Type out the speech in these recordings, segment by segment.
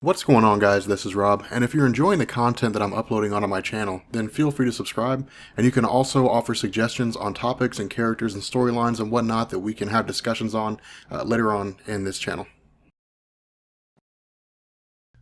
What's going on, guys? This is Rob, and if you're enjoying the content that I'm uploading onto my channel, then feel free to subscribe, and you can also offer suggestions on topics and characters and storylines and whatnot that we can have discussions on later on in this channel.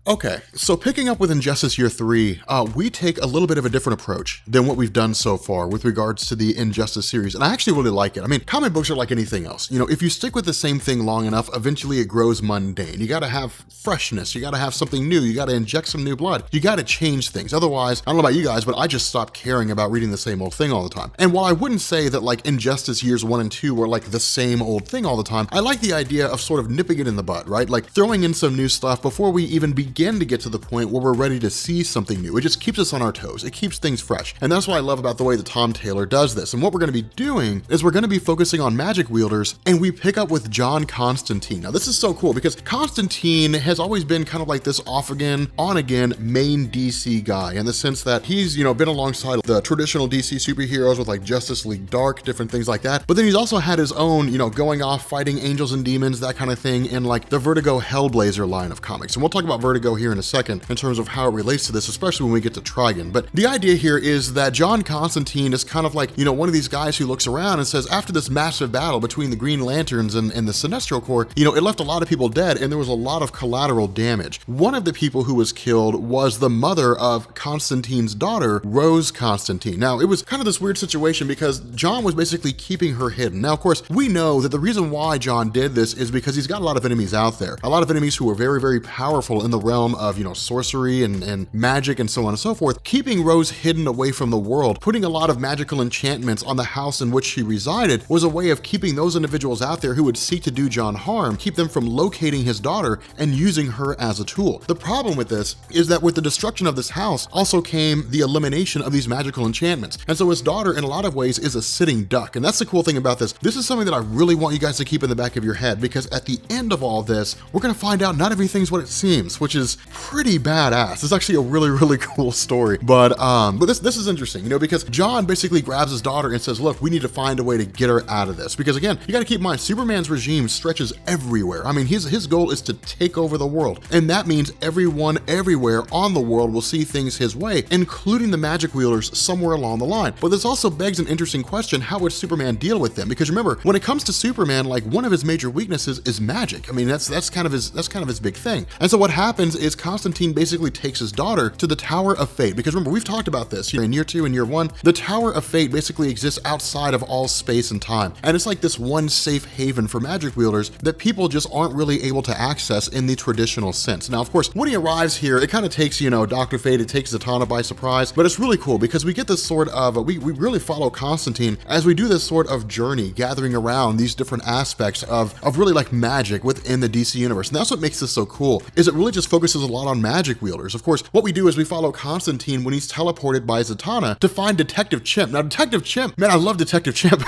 Okay, so picking up with Injustice Year 3, we take a little bit of a different approach than what we've done so far with regards to the Injustice series, and I actually really like it. I mean, comic books are like anything else. You know, if you stick with the same thing long enough, eventually it grows mundane. You gotta have freshness, you gotta have something new, you gotta inject some new blood, you gotta change things. Otherwise, I don't know about you guys, but I just stopped caring about reading the same old thing all the time. And while I wouldn't say that like Injustice Years 1 and 2 were like the same old thing all the time, I like the idea of sort of nipping it in the bud, right? Like throwing in some new stuff before we even begin to get to the point where we're ready to see something new. It just keeps us on our toes. It keeps things fresh. And that's what I love about the way that Tom Taylor does this. And what we're going to be doing is we're going to be focusing on magic wielders, and we pick up with John Constantine. Now this is so cool because Constantine has always been kind of like this off again, on again main DC guy in the sense that he's, you know, been alongside the traditional DC superheroes with like Justice League Dark, different things like that. But then he's also had his own, you know, going off fighting angels and demons, that kind of thing in like the Vertigo Hellblazer line of comics. And we'll talk about Vertigo here in a second in terms of how it relates to this, especially when we get to Trion. But the idea here is that John Constantine is kind of like, you know, one of these guys who looks around and says, after this massive battle between the Green Lanterns and the Sinestro Corps, you know, it left a lot of people dead and there was a lot of collateral damage. One of the people who was killed was the mother of Constantine's daughter, Rose Constantine. Now, it was kind of this weird situation because John was basically keeping her hidden. Now, of course, we know that the reason why John did this is because he's got a lot of enemies out there. A lot of enemies who are very, very powerful in the realm of, you know, sorcery and magic and so on and so forth. Keeping Rose hidden away from the world, putting a lot of magical enchantments on the house in which she resided was a way of keeping those individuals out there who would seek to do John harm, keep them from locating his daughter and using her as a tool. The problem with this is that with the destruction of this house also came the elimination of these magical enchantments. And so his daughter in a lot of ways is a sitting duck. And that's the cool thing about this. This is something that I really want you guys to keep in the back of your head, because at the end of all this, we're going to find out not everything's what it seems, which is pretty badass. It's actually a really, really cool story. But this is interesting, you know, because John basically grabs his daughter and says, look, we need to find a way to get her out of this. Because again, you got to keep in mind, Superman's regime stretches everywhere. I mean, his goal is to take over the world. And that means everyone everywhere on the world will see things his way, including the magic wielders somewhere along the line. But this also begs an interesting question. How would Superman deal with them? Because remember, when it comes to Superman, like one of his major weaknesses is magic. I mean, that's kind of his big thing. And so what happens is Constantine basically takes his daughter to the Tower of Fate. Because remember, we've talked about this in Year 2 and Year 1. The Tower of Fate basically exists outside of all space and time. And it's like this one safe haven for magic wielders that people just aren't really able to access in the traditional sense. Now, of course, when he arrives here, it kind of takes, you know, Dr. Fate, it takes Zatanna by surprise, but it's really cool because we get this sort of, we really follow Constantine as we do this sort of journey, gathering around these different aspects of really like magic within the DC universe. And that's what makes this so cool, is it really just focuses a lot on magic wielders. Of course, what we do is we follow Constantine when he's teleported by Zatanna to find Detective Chimp. Now, Detective Chimp, man, I love Detective Chimp.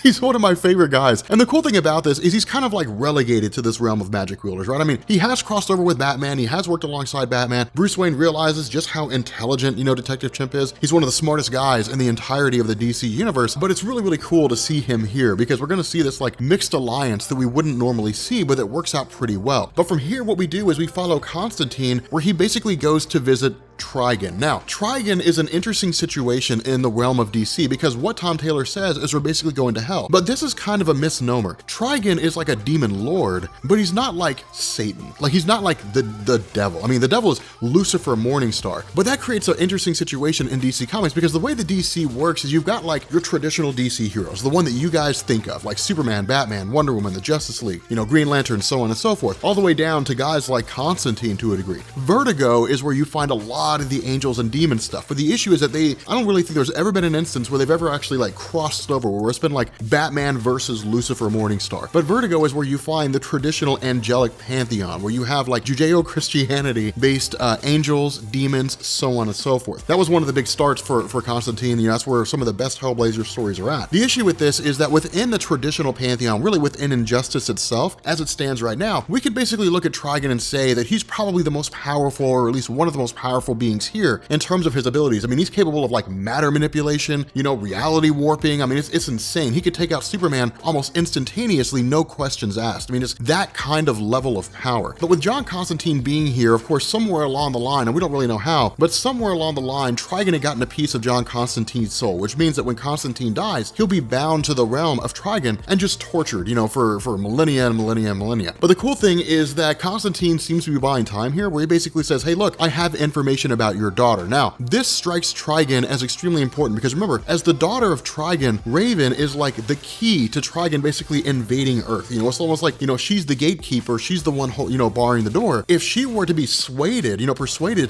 He's one of my favorite guys. And the cool thing about this is he's kind of like relegated to this realm of magic wielders, right? I mean, he has crossed over with Batman. He has worked alongside Batman. Bruce Wayne realizes just how intelligent, you know, Detective Chimp is. He's one of the smartest guys in the entirety of the DC universe, but it's really, really cool to see him here because we're going to see this like mixed alliance that we wouldn't normally see, but it works out pretty well. But from here, what we do is we follow Constantine, where he basically goes to visit Trion. Now, Trion is an interesting situation in the realm of DC because what Tom Taylor says is we're basically going to hell. But this is kind of a misnomer. Trion is like a demon lord, but he's not like Satan. Like he's not like the devil. I mean, the devil is Lucifer Morningstar. But that creates an interesting situation in DC Comics because the way the DC works is you've got like your traditional DC heroes, the one that you guys think of, like Superman, Batman, Wonder Woman, the Justice League, you know, Green Lantern, so on and so forth, all the way down to guys like Constantine to a degree. Vertigo is where you find a lot of the angels and demon stuff. But the issue is that I don't really think there's ever been an instance where they've ever actually like crossed over, where it's been like Batman versus Lucifer Morningstar. But Vertigo is where you find the traditional angelic pantheon, where you have like Judeo-Christianity based angels, demons, so on and so forth. That was one of the big starts for Constantine. You know, that's where some of the best Hellblazer stories are at. The issue with this is that within the traditional pantheon, really within Injustice itself, as it stands right now, we could basically look at Trion and say that he's probably the most powerful, or at least one of the most powerful powerful beings here in terms of his abilities. I mean, he's capable of like matter manipulation, you know, reality warping. I mean, it's insane. He could take out Superman almost instantaneously, no questions asked. I mean, it's that kind of level of power. But with John Constantine being here, of course, somewhere along the line, and we don't really know how, but somewhere along the line, Trigon had gotten a piece of John Constantine's soul, which means that when Constantine dies, he'll be bound to the realm of Trigon and just tortured, you know, for millennia and millennia and millennia. But the cool thing is that Constantine seems to be buying time here, where he basically says, hey, look, I have information about your daughter. Now, this strikes Trigon as extremely important because remember, as the daughter of Trigon, Raven is like the key to Trigon basically invading Earth. You know, it's almost like, you know, she's the gatekeeper, she's the one, you know, barring the door. If she were to be persuaded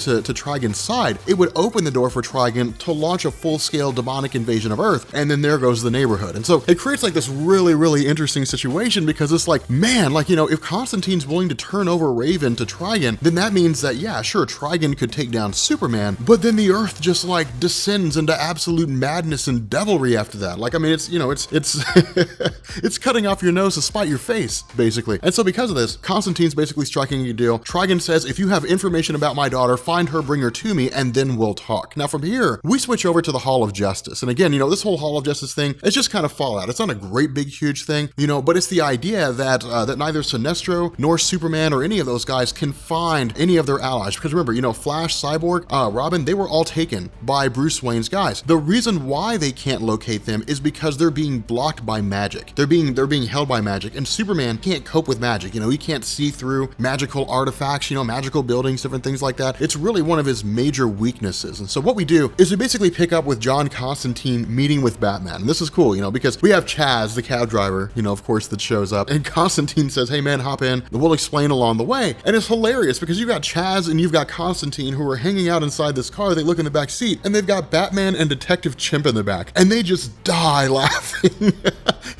to Trigon's side, it would open the door for Trigon to launch a full-scale demonic invasion of Earth, and then there goes the neighborhood. And so it creates like this really, really interesting situation because it's like, man, like, you know, if Constantine's willing to turn over Raven to Trigon, then that means that, yeah, sure, Trigon could take down Superman, but then the Earth just like descends into absolute madness and devilry after that. Like, I mean, it's, you know, it's it's cutting off your nose to spite your face, basically. And so because of this, Constantine's basically striking a deal. Trigon says, if you have information about my daughter, find her, bring her to me, and then we'll talk. Now from here, we switch over to the Hall of Justice. And again, you know, this whole Hall of Justice thing, it's just kind of Fallout. It's not a great big huge thing, you know, but it's the idea that that neither Sinestro nor Superman or any of those guys can find any of their allies. Because remember, you know, Flash, Cyborg, Robin, they were all taken by Bruce Wayne's guys. The reason why they can't locate them is because they're being blocked by magic. They're being held by magic, and Superman can't cope with magic. You know, he can't see through magical artifacts, you know, magical buildings, different things like that. It's really one of his major weaknesses. And so what we do is we basically pick up with John Constantine meeting with Batman. And this is cool, you know, because we have Chaz, the cab driver, you know, of course, that shows up, and Constantine says, hey man, hop in, and we'll explain along the way. And it's hilarious because you've got Chaz and you've got Constantine who are hanging out inside this car. They look in the back seat and they've got Batman and Detective Chimp in the back, and they just die laughing.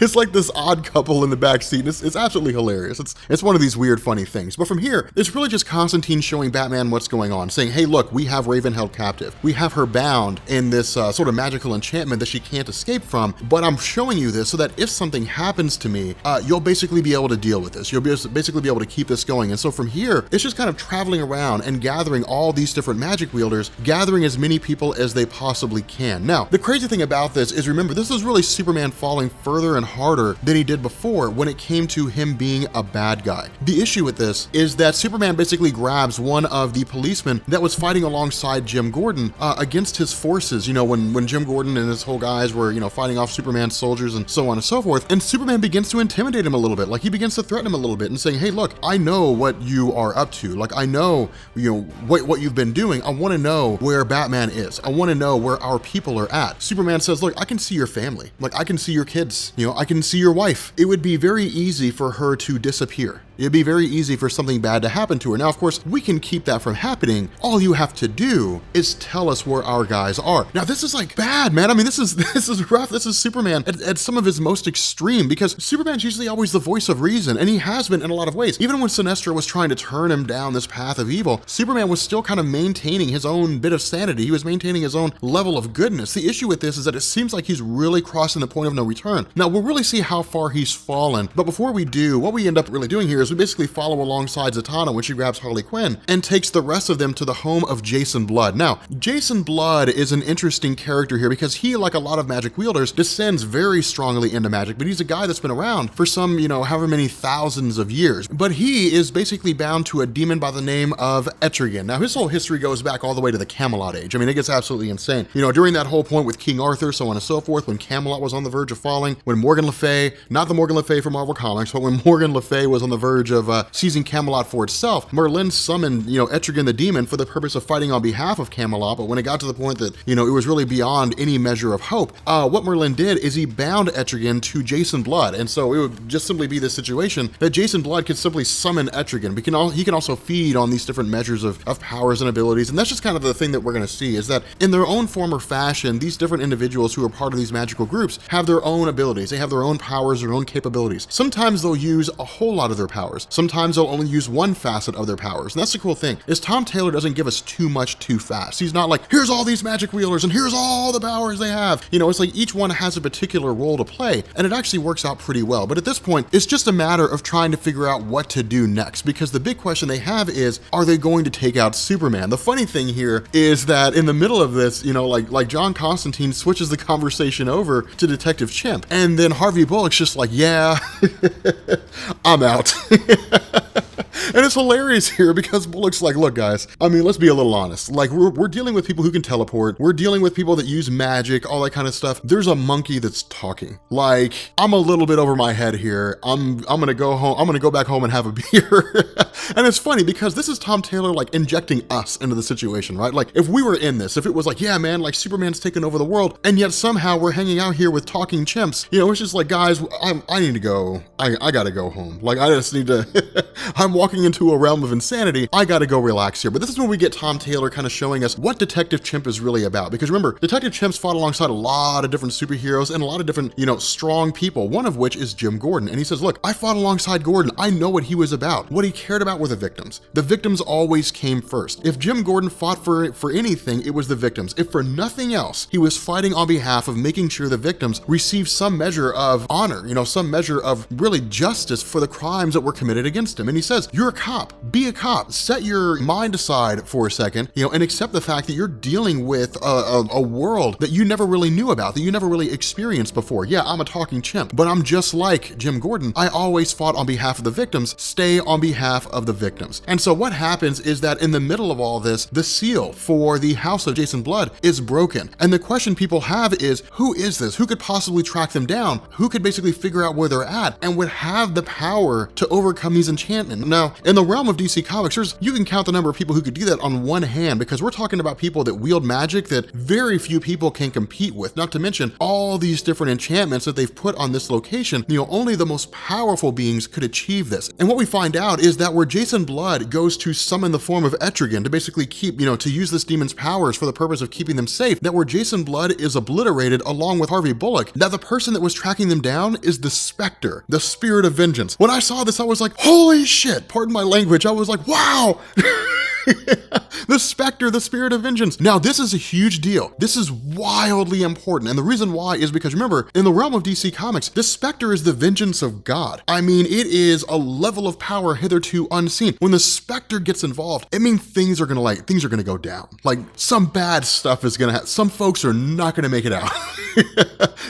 It's like this odd couple in the back seat. It's absolutely hilarious. It's one of these weird, funny things. But from here, it's really just Constantine showing Batman what's going on, saying, hey, look, we have Raven held captive. We have her bound in this sort of magical enchantment that she can't escape from, but I'm showing you this so that if something happens to me, you'll basically be able to deal with this. You'll basically be able to keep this going. And so from here, it's just kind of traveling around and gathering all these different magic wielders, gathering as many people as they possibly can. Now, the crazy thing about this is, remember, this is really Superman falling further and harder than he did before when it came to him being a bad guy. The issue with this is that Superman basically grabs one of the policemen that was fighting alongside Jim Gordon against his forces, you know, when Jim Gordon and his whole guys were, you know, fighting off Superman's soldiers and so on and so forth. And Superman begins to intimidate him a little bit. Like, he begins to threaten him a little bit and saying, hey, look, I know what you are up to. Like, I know, you know, what you've been doing. I want to know where Batman is. I want to know where our people are at. Superman says, look, I can see your family. Like, I can see your kids. You know, I can see your wife. It would be very easy for her to disappear. It'd be very easy for something bad to happen to her. Now, of course, we can keep that from happening. All you have to do is tell us where our guys are. Now, this is like bad, man. I mean, this is rough. This is Superman at some of his most extreme, because Superman's usually always the voice of reason, and he has been in a lot of ways. Even when Sinestro was trying to turn him down this path of evil, Superman was still kind of maintaining his own bit of sanity. He was maintaining his own level of goodness. The issue with this is that it seems like he's really crossing the point of no return. Now, we'll really see how far he's fallen, but before we do, what we end up really doing here is we basically follow alongside Zatanna when she grabs Harley Quinn and takes the rest of them to the home of Jason Blood. Now, Jason Blood is an interesting character here because he, like a lot of magic wielders, descends very strongly into magic, but he's a guy that's been around for some, you know, however many thousands of years. But he is basically bound to a demon by the name of Etrigan. Now, his whole history goes back all the way to the Camelot age. I mean, it gets absolutely insane. You know, during that whole point with King Arthur, so on and so forth, when Camelot was on the verge of falling, when Morgan Le Fay, not the Morgan Le Fay from Marvel Comics, but when Morgan Le Fay was on the verge of seizing Camelot for itself, Merlin summoned, you know, Etrigan the demon for the purpose of fighting on behalf of Camelot. But when it got to the point that, you know, it was really beyond any measure of hope, what Merlin did is he bound Etrigan to Jason Blood. And so it would just simply be this situation that Jason Blood could simply summon Etrigan. He can also feed on these different measures of powers and abilities. And that's just kind of the thing that we're going to see, is that in their own form or fashion, these different individuals who are part of these magical groups have their own abilities. They have their own powers, their own capabilities. Sometimes they'll use a whole lot of their powers. powers. Sometimes they'll only use one facet of their powers. And that's the cool thing, is Tom Taylor doesn't give us too much too fast. He's not like, here's all these magic wielders and here's all the powers they have. You know, it's like each one has a particular role to play, and it actually works out pretty well. But at this point, it's just a matter of trying to figure out what to do next, because the big question they have is, are they going to take out Superman? The funny thing here is that in the middle of this, you know, like John Constantine switches the conversation over to Detective Chimp, and then Harvey Bullock's just like, yeah, I'm out. And it's hilarious here because Bullock's like, look guys, I mean, let's be a little honest. Like we're dealing with people who can teleport. We're dealing with people that use magic, all that kind of stuff. There's a monkey that's talking. Like, I'm a little bit over my head here. I'm gonna go home. I'm gonna go back home and have a beer. And it's funny because this is Tom Taylor like injecting us into the situation, right? Like if we were in this, if it was like, yeah, man, like Superman's taken over the world, and yet somehow we're hanging out here with talking chimps, you know, it's just like, guys, I need to go. I gotta go home. Like I just need to, I'm walking into a realm of insanity. I gotta go relax here. But this is when we get Tom Taylor kind of showing us what Detective Chimp is really about. Because remember, Detective Chimp's fought alongside a lot of different superheroes and a lot of different, you know, strong people, one of which is Jim Gordon. And he says, look, I fought alongside Gordon. I know what he was about. What he cared about were the victims. The victims always came first. If Jim Gordon fought for anything, it was the victims. If for nothing else, he was fighting on behalf of making sure the victims received some measure of honor, you know, some measure of really justice for the crimes that were committed against him. And he says, you're a cop, be a cop, set your mind aside for a second, you know, and accept the fact that you're dealing with a world that you never really knew about, that you never really experienced before. Yeah, I'm a talking chimp, but I'm just like Jim Gordon. I always fought on behalf of the victims, stay on behalf of the victims. And so what happens is that in the middle of all this, the seal for the House of Jason Blood is broken. And the question people have is, who is this? Who could possibly track them down? Who could basically figure out where they're at and would have the power to overcome these enchantments? Now, in the realm of DC Comics, you can count the number of people who could do that on one hand, because we're talking about people that wield magic that very few people can compete with, not to mention all these different enchantments that they've put on this location. You know, only the most powerful beings could achieve this. And what we find out is that where Jason Blood goes to summon the form of Etrigan to basically keep, you know, to use this demon's powers for the purpose of keeping them safe, that where Jason Blood is obliterated along with Harvey Bullock, that the person that was tracking them down is the Spectre, the spirit of vengeance. When I saw this, I was like, holy shit, pardon my language. I was like, wow. The Spectre, the spirit of vengeance. Now, this is a huge deal. This is wildly important. And the reason why is because remember, in the realm of DC Comics, the Spectre is the vengeance of God. I mean, it is a level of power hitherto unseen. When the Spectre gets involved, it means things are gonna go down. Like some bad stuff is gonna happen. Some folks are not gonna make it out.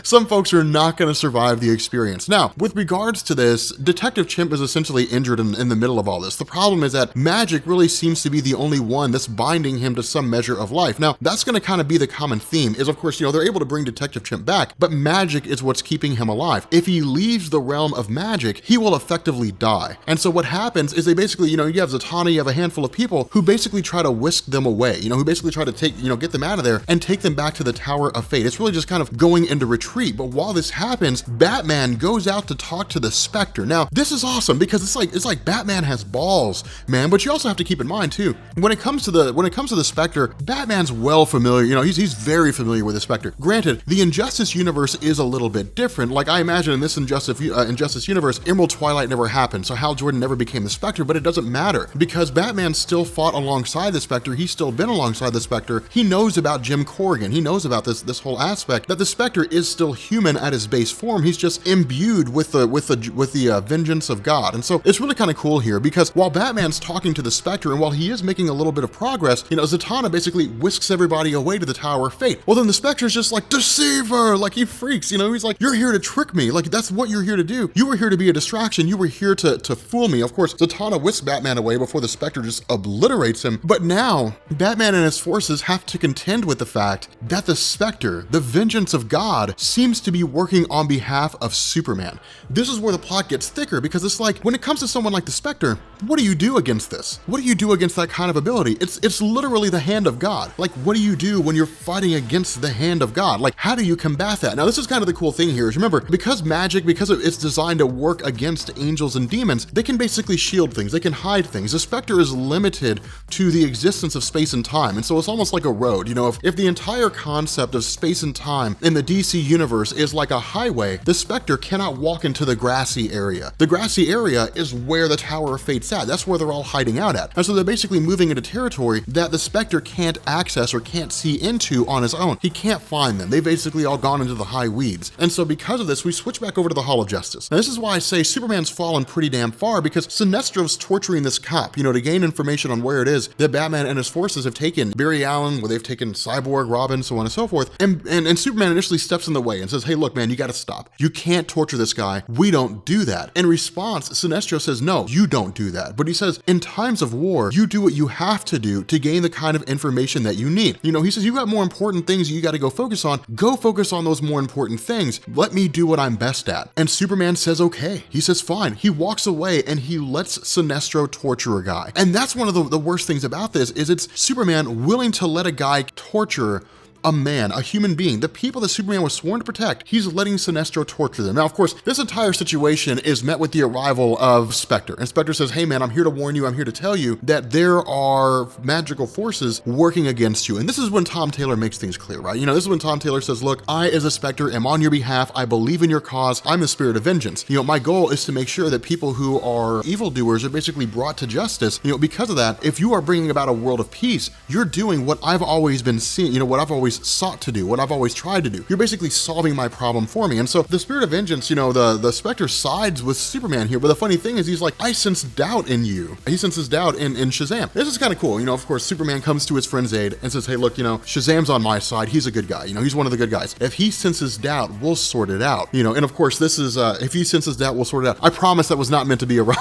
Some folks are not gonna survive the experience. Now, with regards to this, Detective Chimp is essentially injured in the middle of all this. The problem is that magic really seems to be the only one that's binding him to some measure of life. Now, that's gonna kind of be the common theme is, of course, you know, they're able to bring Detective Chimp back, but magic is what's keeping him alive. If he leaves the realm of magic, he will effectively die. And so what happens is they basically, you know, you have Zatanna, you have a handful of people who basically try to whisk them away, you know, who basically try to take, you know, get them out of there and take them back to the Tower of Fate. It's really just kind of going into retreat. But while this happens, Batman goes out to talk to the Spectre. Now, this is awesome because it's like Batman has balls, man, but you also have to keep in mind too, when it comes to the Spectre, Batman's well familiar, you know, he's very familiar with the Spectre. Granted, the Injustice universe is a little bit different. Like I imagine in this Injustice universe, Emerald Twilight never happened, so Hal Jordan never became the Spectre, but it doesn't matter because Batman still fought alongside the Spectre. He's still been alongside the Spectre. He knows about Jim Corrigan. He knows about this whole aspect that the Spectre is still human at his base form. He's just imbued with the vengeance of God. And so it's really kind of cool here because while Batman's talking to the Spectre and while he is making a little bit of progress, you know, Zatanna basically whisks everybody away to the Tower of Fate. Well, then the Spectre's just like, deceiver, like he freaks, you know, he's like, you're here to trick me. Like that's what you're here to do. You were here to be a distraction. You were here to fool me. Of course, Zatanna whisks Batman away before the Spectre just obliterates him. But now Batman and his forces have to contend with the fact that the Spectre, the vengeance of God, seems to be working on behalf of Superman. This is where the plot gets thicker because it's like, when it comes to someone like the Spectre, what do you do against this? What do you do against that kind of ability? It's it's literally the hand of God. Like, what do you do when you're fighting against the hand of God? Like, how do you combat that? Now, this is kind of the cool thing here is, remember, because magic, because it's designed to work against angels and demons, they can basically shield things, they can hide things. The Spectre is limited to the existence of space and time, and so it's almost like a road. You know, if the entire concept of space and time in the DC universe is like a highway, the Spectre cannot walk into the grassy area. The grassy area is where the Tower of Fate's at. That's where they're all hiding out at. And so they're basically moving into territory that the Spectre can't access or can't see into on his own. He can't find them. They've basically all gone into the high weeds. And so because of this, we switch back over to the Hall of Justice. Now, this is why I say Superman's fallen pretty damn far, because Sinestro's torturing this cop, you know, to gain information on where it is that Batman and his forces have taken Barry Allen, where they've taken Cyborg, Robin, so on and so forth. And Superman initially steps in the way and says, hey, look, man, you got to stop. You can't torture this guy. We don't do that. In response, Sinestro says, no, you don't do that. But he says, in times of war, you do what you have to do to gain the kind of information that you need. You know, he says, you got more important things you got to go focus on. Go focus on those more important things. Let me do what I'm best at. And Superman says, okay. He says, fine. He walks away and he lets Sinestro torture a guy. And that's one of the worst things about this is it's Superman willing to let a guy torture a man, a human being, the people that Superman was sworn to protect. He's letting Sinestro torture them. Now, of course, this entire situation is met with the arrival of Spectre. And Spectre says, hey man, I'm here to warn you, I'm here to tell you that there are magical forces working against you. And this is when Tom Taylor makes things clear, right? You know, this is when Tom Taylor says, look, I as a Spectre am on your behalf. I believe in your cause. I'm the spirit of vengeance. You know, my goal is to make sure that people who are evildoers are basically brought to justice. You know, because of that, if you are bringing about a world of peace, you're doing what I've always been seeing, you know, what I've always sought to do, what I've always tried to do. You're basically solving my problem for me. And so the spirit of vengeance, you know, the Spectre sides with Superman here. But the funny thing is he's like, I sense doubt in you. He senses doubt in Shazam. This is kind of cool. You know, of course, Superman comes to his friend's aid and says, hey, look, you know, Shazam's on my side. He's a good guy. You know, he's one of the good guys. If he senses doubt, we'll sort it out. You know, and of course, this is, if he senses doubt, we'll sort it out. I promise that was not meant to be a rhyme.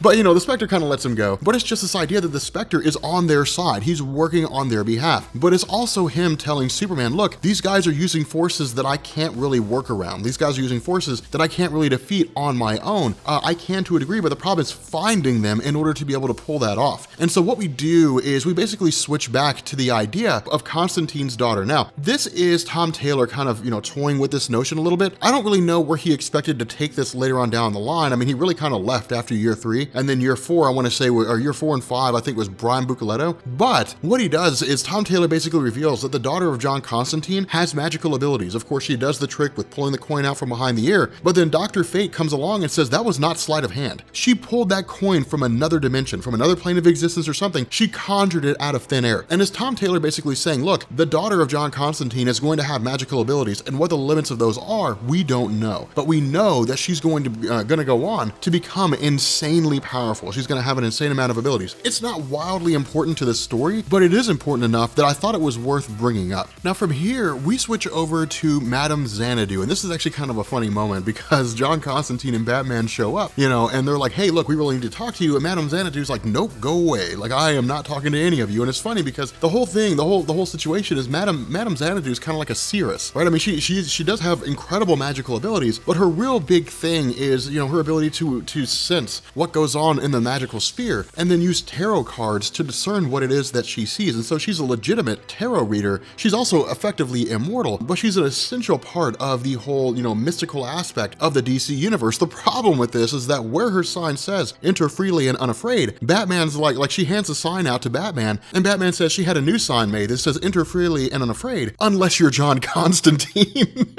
But, you know, the Spectre kind of lets him go. But it's just this idea that the Spectre is on their side. He's working on their behalf. But it's also him telling Superman, look, these guys are using forces that I can't really work around. These guys are using forces that I can't really defeat on my own. I can to a degree, but the problem is finding them in order to be able to pull that off. And so what we do is we basically switch back to the idea of Constantine's daughter. Now, this is Tom Taylor kind of, you know, toying with this notion a little bit. I don't really know where he expected to take this later on down the line. I mean, he really kind of left after year 3, and then year 4, I want to say, or year 4 and 5, I think was Brian Bucoletto. But what he does is Tom Taylor basically reveals that the daughter of John Constantine has magical abilities. Of course, she does the trick with pulling the coin out from behind the ear, but then Dr. Fate comes along and says that was not sleight of hand. She pulled that coin from another dimension, from another plane of existence or something. She conjured it out of thin air. And as Tom Taylor basically saying, look, the daughter of John Constantine is going to have magical abilities, and what the limits of those are, we don't know. But we know that she's going to go on to become insanely powerful. She's going to have an insane amount of abilities. It's not wildly important to this story, but it is important enough that I thought it was worth bringing up. Now from here, we switch over to Madame Xanadu, and this is actually kind of a funny moment because John Constantine and Batman show up, you know, and they're like, hey, look, we really need to talk to you, and Madame Xanadu's like, nope, go away. Like, I am not talking to any of you. And it's funny because the whole thing, the whole situation is Madame Xanadu is kind of like a seeress, right? I mean, she does have incredible magical abilities, but her real big thing is, you know, her ability to sense what goes on in the magical sphere and then use tarot cards to discern what it is that she sees. And so she's a legitimate tarot reader. She's also effectively immortal, but she's an essential part of the whole, you know, mystical aspect of the DC universe. The problem with this is that where her sign says enter freely and unafraid, Batman's like she hands a sign out to Batman, and Batman says she had a new sign made that says enter freely and unafraid, unless you're John Constantine.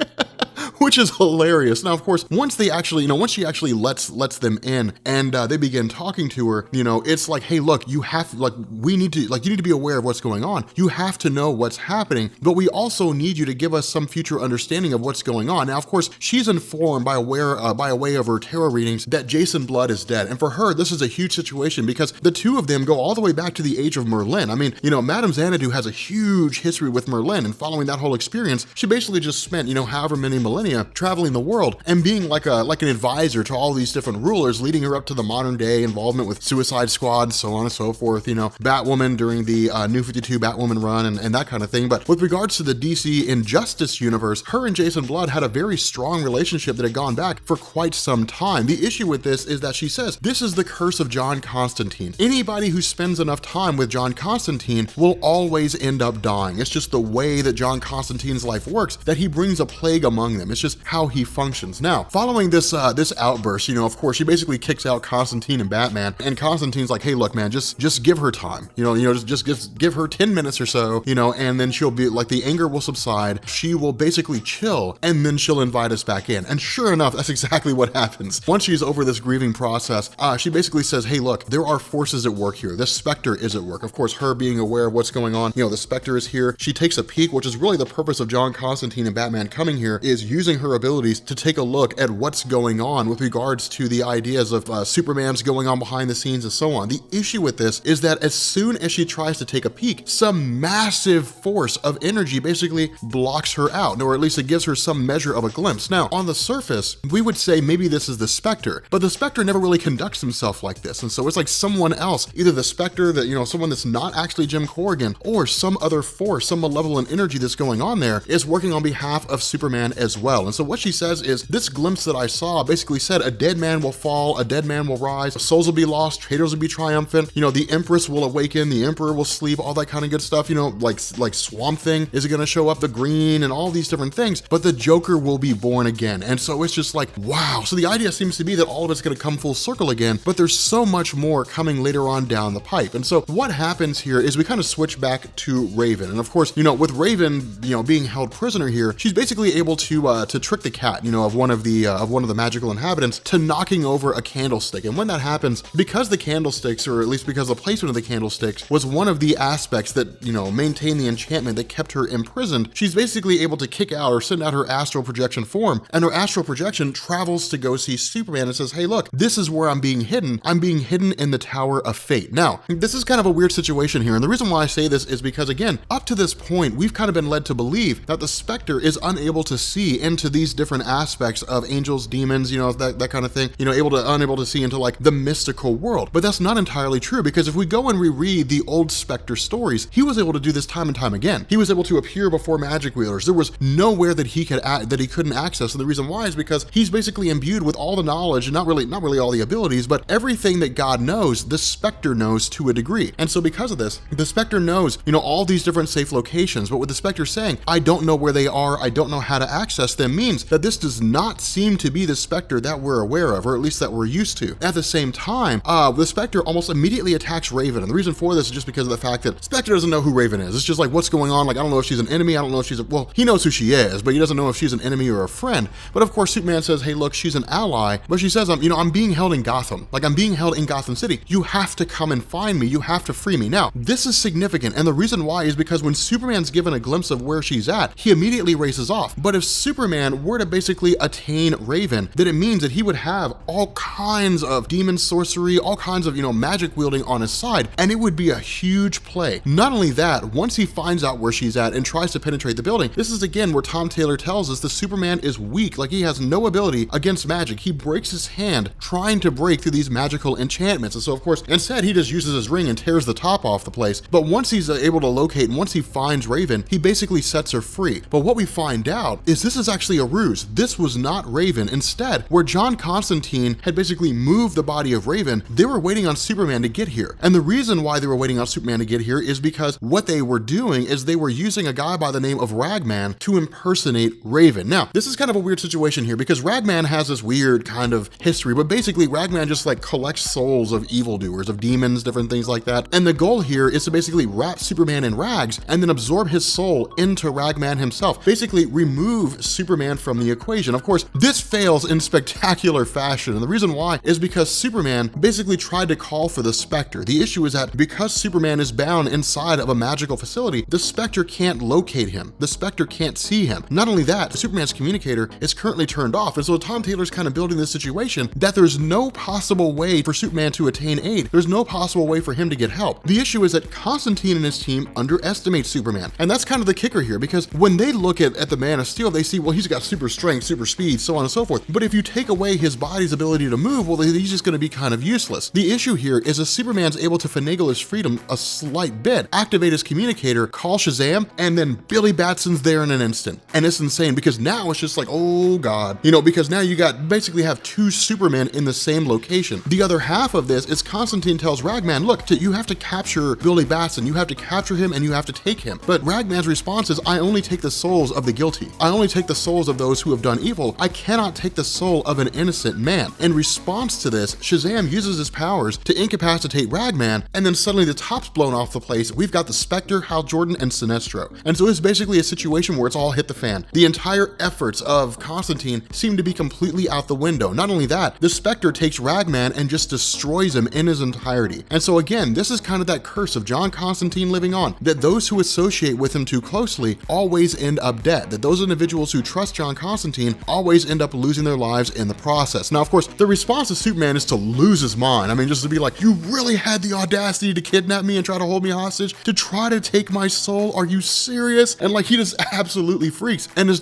Which is hilarious. Now, of course, once she actually lets them in and they begin talking to her, you know, it's like, hey, look, you need to be aware of what's going on. You have to know what's happening, but we also need you to give us some future understanding of what's going on. Now, of course, she's informed by way of her tarot readings that Jason Blood is dead. And for her, this is a huge situation because the two of them go all the way back to the age of Merlin. I mean, you know, Madame Xanadu has a huge history with Merlin, and following that whole experience, she basically just spent, you know, however many millennia millennia, traveling the world and being like an advisor to all these different rulers, leading her up to the modern day involvement with Suicide Squad, so on and so forth, you know, Batwoman during the New 52 Batwoman run and that kind of thing. But with regards to the DC Injustice universe, her and Jason Blood had a very strong relationship that had gone back for quite some time. The issue with this is that she says, this is the curse of John Constantine. Anybody who spends enough time with John Constantine will always end up dying. It's just the way that John Constantine's life works, that he brings a plague among them. It's just how he functions. Now, following this this outburst, you know, of course, she basically kicks out Constantine and Batman, and Constantine's like, hey, look, man, just give her time. Just give her 10 minutes or so, you know, and then she'll be like, the anger will subside. She will basically chill, and then she'll invite us back in. And sure enough, that's exactly what happens. Once she's over this grieving process, she basically says, hey, look, there are forces at work here. The Spectre is at work. Of course, her being aware of what's going on, you know, the Spectre is here. She takes a peek, which is really the purpose of John Constantine and Batman coming here, is using her abilities to take a look at what's going on with regards to the ideas of Superman's going on behind the scenes and so on. The issue with this is that as soon as she tries to take a peek, some massive force of energy basically blocks her out, or at least it gives her some measure of a glimpse. Now, on the surface, we would say maybe this is the Spectre, but the Spectre never really conducts himself like this, and so it's like someone else, either the Spectre, that, you know, someone that's not actually Jim Corrigan, or some other force, some malevolent energy that's going on there is working on behalf of Superman as well. And so what she says is, this glimpse that I saw basically said a dead man will fall, a dead man will rise, souls will be lost, traitors will be triumphant, you know, the Empress will awaken, the Emperor will sleep, all that kind of good stuff, you know, like Swamp Thing is going to show up, the Green, and all these different things, but the Joker will be born again. And so it's just like, wow. So the idea seems to be that all of it's going to come full circle again, but there's so much more coming later on down the pipe. And so what happens here is we kind of switch back to Raven. And of course, you know, with Raven, you know, being held prisoner here, she's basically able to trick the cat, you know, of one of the magical inhabitants to knocking over a candlestick. And when that happens, because the candlesticks, or at least because the placement of the candlesticks was one of the aspects that, you know, maintained the enchantment that kept her imprisoned, she's basically able to kick out or send out her astral projection form, and her astral projection travels to go see Superman and says, hey, look, this is where I'm being hidden. I'm being hidden in the Tower of Fate. Now, this is kind of a weird situation here, and the reason why I say this is because, again, up to this point, we've kind of been led to believe that the Spectre is unable to see into these different aspects of angels, demons, you know, that kind of thing, you know, unable to see into like the mystical world. But that's not entirely true, because if we go and reread the old Spectre stories, he was able to do this time and time again. He was able to appear before magic wielders. There was nowhere that he couldn't access, and the reason why is because he's basically imbued with all the knowledge, and not really all the abilities, but everything that God knows, the Spectre knows to a degree. And so because of this, the Spectre knows, you know, all these different safe locations, but with the Spectre saying, I don't know where they are, I don't know how to access them, means that this does not seem to be the Spectre that we're aware of, or at least that we're used to. At the same time, the Spectre almost immediately attacks Raven, and the reason for this is just because of the fact that Spectre doesn't know who Raven is. It's just like, what's going on? Like, I don't know if she's an enemy, I don't know if she's well, he knows who she is, but he doesn't know if she's an enemy or a friend. But of course, Superman says, hey, look, she's an ally, but she says, I'm being held in Gotham. Like, I'm being held in Gotham City. You have to come and find me. You have to free me. Now, this is significant, and the reason why is because when Superman's given a glimpse of where she's at, he immediately races off. But if Superman were to basically attain Raven, then it means that he would have all kinds of demon sorcery, all kinds of, you know, magic wielding on his side, and it would be a huge play. Not only that, once he finds out where she's at and tries to penetrate the building, this is again where Tom Taylor tells us the Superman is weak, like he has no ability against magic. He breaks his hand trying to break through these magical enchantments, and so of course, instead he just uses his ring and tears the top off the place. But once he's able to locate, and once he finds Raven, he basically sets her free. But what we find out is this is actually a ruse. This was not Raven. Instead, where John Constantine had basically moved the body of Raven, they were waiting on Superman to get here. And the reason why they were waiting on Superman to get here is because what they were doing is they were using a guy by the name of Ragman to impersonate Raven. Now, this is kind of a weird situation here because Ragman has this weird kind of history, but basically Ragman just like collects souls of evildoers, of demons, different things like that. And the goal here is to basically wrap Superman in rags and then absorb his soul into Ragman himself. Basically remove Superman from the equation. Of course, this fails in spectacular fashion. And the reason why is because Superman basically tried to call for the Spectre. The issue is that because Superman is bound inside of a magical facility, the Spectre can't locate him. The Spectre can't see him. Not only that, Superman's communicator is currently turned off. And so Tom Taylor's kind of building this situation that there's no possible way for Superman to attain aid. There's no possible way for him to get help. The issue is that Constantine and his team underestimate Superman. And that's kind of the kicker here, because when they look at the Man of Steel, they see, well, he's got super strength, super speed, so on and so forth. But if you take away his body's ability to move, well, he's just going to be kind of useless. The issue here is that Superman's able to finagle his freedom a slight bit, activate his communicator, call Shazam, and then Billy Batson's there in an instant. And it's insane because now it's just like, oh God, you know, because now you basically have two Supermen in the same location. The other half of this is Constantine tells Ragman, look, you have to capture Billy Batson, you have to capture him and you have to take him. But Ragman's response is, I only take the souls of the guilty. I only take the souls of those who have done evil. I cannot take the soul of an innocent man. In response to this, Shazam uses his powers to incapacitate Ragman, and then suddenly the top's blown off the place. We've got the Spectre, Hal Jordan, and Sinestro. And so it's basically a situation where it's all hit the fan. The entire efforts of Constantine seem to be completely out the window. Not only that, the Spectre takes Ragman and just destroys him in his entirety. And so again, this is kind of that curse of John Constantine living on, that those who associate with him too closely always end up dead, that those individuals who trust John Constantine always end up losing their lives in the process. Now, of course, the response of Superman is to lose his mind. I mean, just to be like, you really had the audacity to kidnap me and try to hold me hostage, to try to take my soul? Are you serious? And like, he just absolutely freaks. And his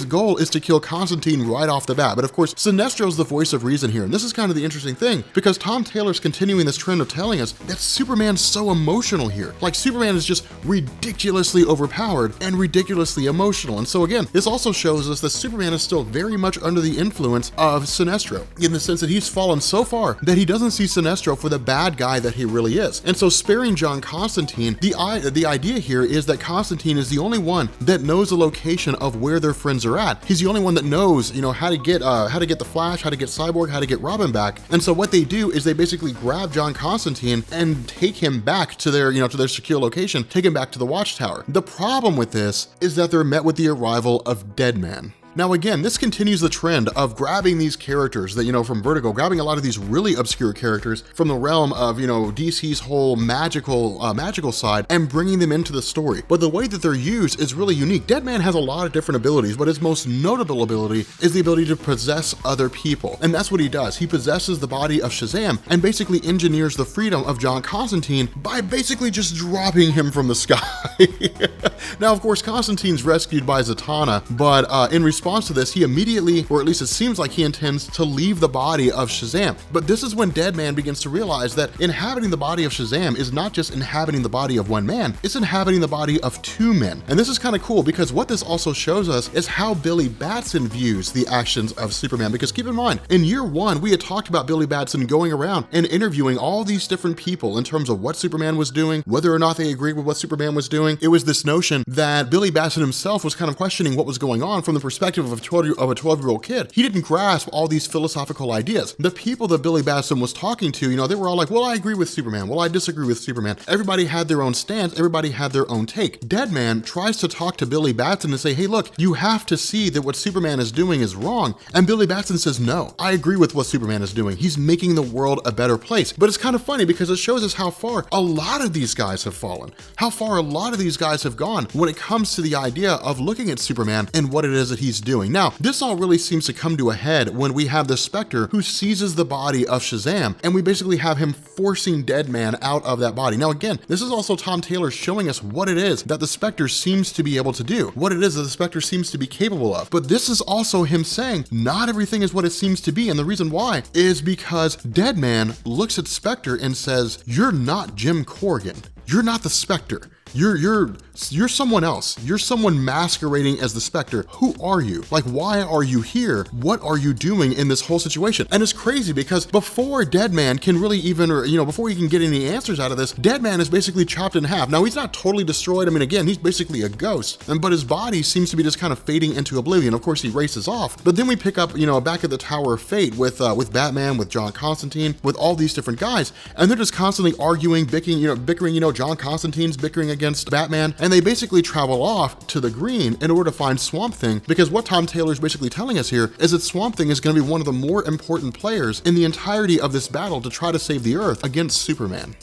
goal is to kill Constantine right off the bat. But of course, Sinestro's the voice of reason here. And this is kind of the interesting thing, because Tom Taylor's continuing this trend of telling us that Superman's so emotional here. Like, Superman is just ridiculously overpowered and ridiculously emotional. And so again, this also shows us that Superman is still very much under the influence of Sinestro, in the sense that he's fallen so far that he doesn't see Sinestro for the bad guy that he really is. And so sparing John Constantine, the idea here is that Constantine is the only one that knows the location of where their friends are at. He's the only one that knows, you know, how to get the Flash, how to get Cyborg, how to get Robin back. And so what they do is they basically grab John Constantine and take him back to their, to their secure location, take him back to the Watchtower. The problem with this is that they're met with the arrival of Deadman. Now again, this continues the trend of grabbing these characters that, from Vertigo, grabbing a lot of these really obscure characters from the realm of, DC's whole magical side and bringing them into the story. But the way that they're used is really unique. Deadman has a lot of different abilities, but his most notable ability is the ability to possess other people. And that's what he does. He possesses the body of Shazam and basically engineers the freedom of John Constantine by basically just dropping him from the sky. Now, of course, Constantine's rescued by Zatanna, but in response to this, he immediately, or at least it seems like he intends to leave the body of Shazam. But this is when Deadman begins to realize that inhabiting the body of Shazam is not just inhabiting the body of one man, it's inhabiting the body of two men. And this is kind of cool, because what this also shows us is how Billy Batson views the actions of Superman. Because keep in mind, in year one, we had talked about Billy Batson going around and interviewing all these different people in terms of what Superman was doing, whether or not they agreed with what Superman was doing. It was this notion that Billy Batson himself was kind of questioning what was going on from the perspective of a 12-year-old kid. He didn't grasp all these philosophical ideas. The people that Billy Batson was talking to, they were all like, well, I agree with Superman. Well, I disagree with Superman. Everybody had their own stance. Everybody had their own take. Deadman tries to talk to Billy Batson and say, hey, look, you have to see that what Superman is doing is wrong. And Billy Batson says, no, I agree with what Superman is doing. He's making the world a better place. But it's kind of funny because it shows us how far a lot of these guys have fallen, how far a lot of these guys have gone when it comes to the idea of looking at Superman and what it is that he's doing. Now, this all really seems to come to a head when we have the Spectre who seizes the body of Shazam, and we basically have him forcing Deadman out of that body. Now again, this is also Tom Taylor showing us what it is that the Spectre seems to be able to do, what it is that the Spectre seems to be capable of. But this is also him saying not everything is what it seems to be, and the reason why is because Deadman looks at Spectre and says, you're not Jim Corrigan. You're not the Spectre. You're someone else. You're someone masquerading as the Spectre. Who are you? Like, why are you here? What are you doing in this whole situation? And it's crazy because before Deadman can really even, before he can get any answers out of this, Deadman is basically chopped in half. Now, he's not totally destroyed. I mean, again, he's basically a ghost, but his body seems to be just kind of fading into oblivion. Of course, he races off, but then we pick up, back at the Tower of Fate with Batman, with John Constantine, with all these different guys, and they're just constantly arguing, bickering, John Constantine's bickering against Batman, and they basically travel off to the Green in order to find Swamp Thing, because what Tom Taylor is basically telling us here is that Swamp Thing is going to be one of the more important players in the entirety of this battle to try to save the Earth against Superman.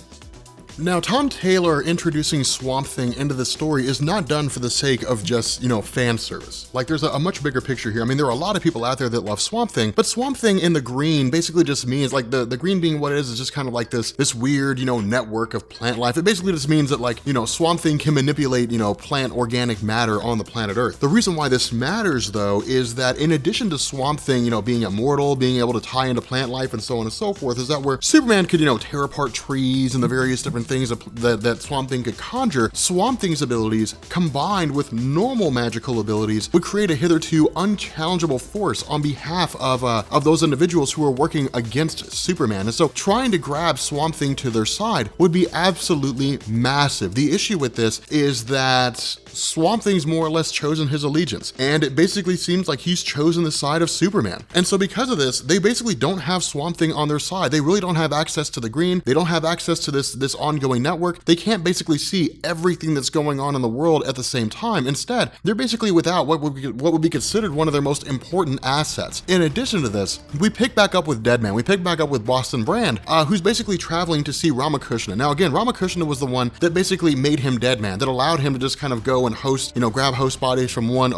Now, Tom Taylor introducing Swamp Thing into the story is not done for the sake of just, fan service. Like, there's a much bigger picture here. I mean, there are a lot of people out there that love Swamp Thing, but Swamp Thing in the green basically just means, like, the green being what it is just kind of like this weird, network of plant life. It basically just means that, like, Swamp Thing can manipulate, plant organic matter on the planet Earth. The reason why this matters, though, is that in addition to Swamp Thing, being immortal, being able to tie into plant life and so on and so forth, is that where Superman could, tear apart trees and the various different things that Swamp Thing could conjure. Swamp Thing's abilities, combined with normal magical abilities, would create a hitherto unchallengeable force on behalf of those individuals who are working against Superman. And so trying to grab Swamp Thing to their side would be absolutely massive. The issue with this is that Swamp Thing's more or less chosen his allegiance, and it basically seems like he's chosen the side of Superman. And so because of this, they basically don't have Swamp Thing on their side. They really don't have access to the green. They don't have access to this ongoing network. They can't basically see everything that's going on in the world at the same time. Instead, they're basically without what would be considered one of their most important assets. In addition to this, we pick back up with Deadman. We pick back up with Boston Brand, who's basically traveling to see Ramakrishna. Now again, Ramakrishna was the one that basically made him Deadman, that allowed him to just kind of go and host, grab host bodies from one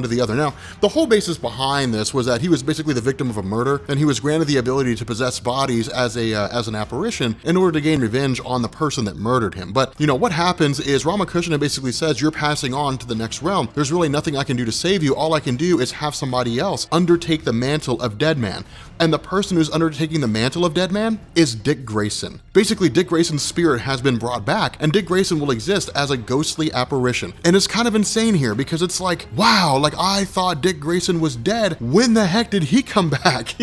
to the other. Now, the whole basis behind this was that he was basically the victim of a murder, and he was granted the ability to possess bodies as an apparition in order to gain revenge on the person that murdered him. But, what happens is Ramakrishna basically says, you're passing on to the next realm. There's really nothing I can do to save you. All I can do is have somebody else undertake the mantle of Deadman. And the person who's undertaking the mantle of Deadman is Dick Grayson. Basically, Dick Grayson's spirit has been brought back, and Dick Grayson will exist as a ghostly apparition. And it's kind of insane here, because it's like, wow, like I thought Dick Grayson was dead. When the heck did he come back?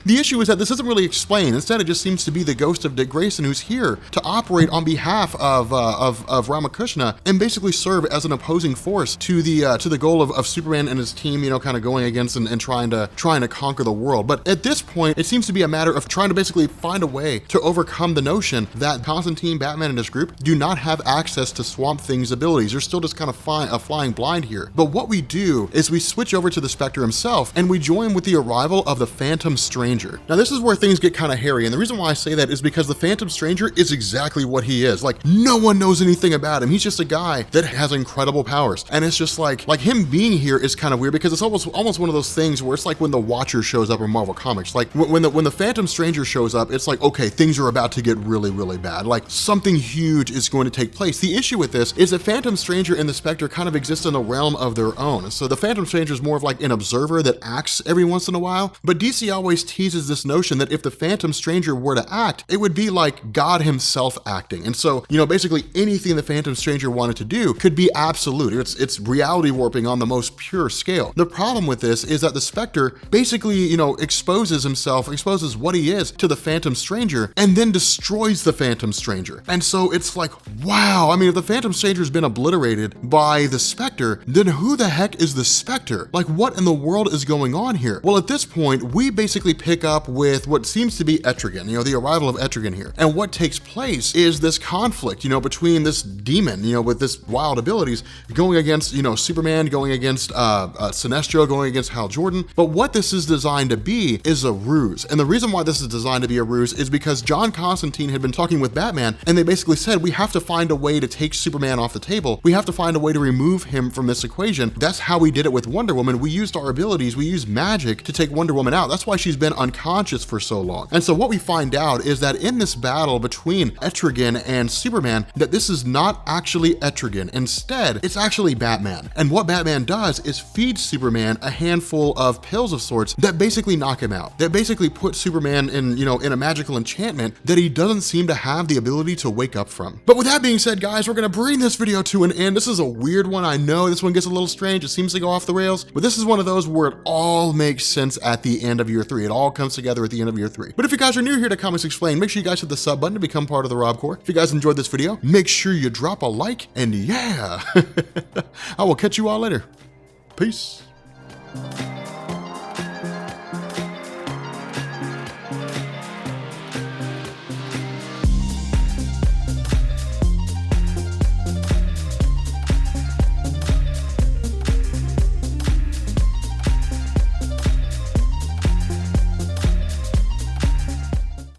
The issue is that this isn't really explained. Instead, it just seems to be the ghost of Dick Grayson who's here to operate on behalf of Ramakrishna and basically serve as an opposing force to the goal of Superman and his team, kind of going against and trying to conquer the world. But at this point, it seems to be a matter of trying to basically find a way to overcome the notion that Constantine, Batman, and his group do not have access to Swamp Thing's abilities. They're still just kind of flying blind here. But what we do is we switch over to the Spectre himself, and we join with the arrival of the Phantom Stranger. Now, this is where things get kind of hairy, and the reason why I say that is because the Phantom Stranger is exactly what he is. Like, no one knows anything about him. He's just a guy that has incredible powers. And it's just like him being here is kind of weird, because it's almost one of those things where it's like when the Watcher shows up in Marvel Comics. Like when the Phantom Stranger shows up, it's like, okay, things are about to get really, really bad. Like something huge is going to take place. The issue with this is that Phantom Stranger and the Spectre kind of exist in a realm of their own. So the Phantom Stranger is more of like an observer that acts every once in a while, but DC always teases this notion that if the Phantom Stranger were to act, it would be like God himself acting. And so, basically anything the Phantom Stranger wanted to do could be absolute. It's reality warping on the most pure scale. The problem with this is that the Spectre basically, exposes what he is to the Phantom Stranger and then destroys the Phantom Stranger. And so it's like, wow, I mean, if the Phantom Stranger's been obliterated by the Spectre, then who the heck is the Spectre? Like, what in the world is going on here? Well, at this point, we basically pick up with what seems to be Etrigan, the arrival of Etrigan here. And what takes place is this conflict, between this demon, with this wild abilities going against, Superman, going against Sinestro, going against Hal Jordan. But what this is designed to be is a ruse. And the reason why this is designed to be a ruse is because John Constantine had been talking with Batman, and they basically said, we have to find a way to take Superman off the table. We have to find a way to remove him from this equation. That's how we did it with Wonder Woman. We used our abilities, we used magic to take Wonder Woman out. That's why she's been unconscious for so long. And so what we find out is that in this battle between Etrigan and Superman, that this is not actually Etrigan. Instead, it's actually Batman. And what Batman does is feed Superman a handful of pills of sorts that basically knock him out. That basically put Superman in, in a magical enchantment that he doesn't seem to have the ability to wake up from. But with that being said, guys, we're gonna bring this video to an end. This is a weird one. I know this one gets a little strange. It seems to go off the rails, but this is one of those where it all makes sense at the end of year 3. It all comes together at the end of year 3. But if you guys are new here to Comics Explained, make sure you guys hit the sub button to become part of the Rob Corps. If you guys enjoyed this video, make sure you drop a like, and yeah, I will catch you all later. Peace.